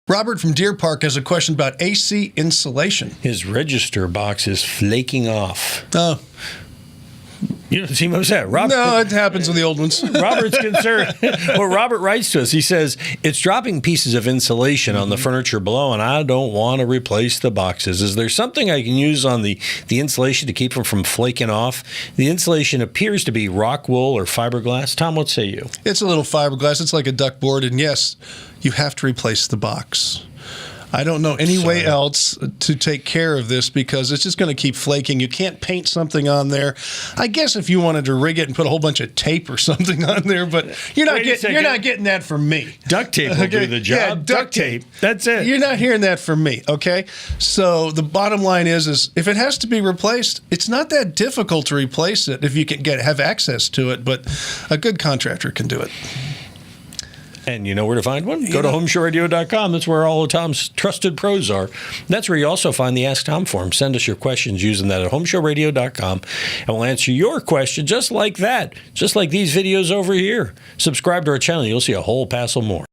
Robert from Deer Park has a question about AC insulation. His register box is flaking off. Oh. You don't see most of that. Robert, no, it happens with the old ones. Robert's concerned. Well, Robert writes to us. He says, it's dropping pieces of insulation on the furniture below, and I don't want to replace the boxes. Is there something I can use on the insulation to keep them from flaking off? The insulation appears to be rock wool or fiberglass. Tom, what say you? It's a little fiberglass. It's like a duck board, and yes, you have to replace the box. I don't know any way else to take care of this because it's just going to keep flaking. You can't paint something on there. I guess if you wanted to rig it and put a whole bunch of tape or something on there, but you're not getting that from me. Duct tape will do the job. Yeah, duct tape. That's it. You're not hearing that from me, okay? So the bottom line is if it has to be replaced, it's not that difficult to replace it if you can have access to it, but a good contractor can do it. And you know where to find one? Go to HomeShowRadio.com. That's where all of Tom's trusted pros are. That's where you also find the Ask Tom form. Send us your questions using that at HomeShowRadio.com, and we'll answer your question just like that, just like these videos over here. Subscribe to our channel. You'll see a whole passel more.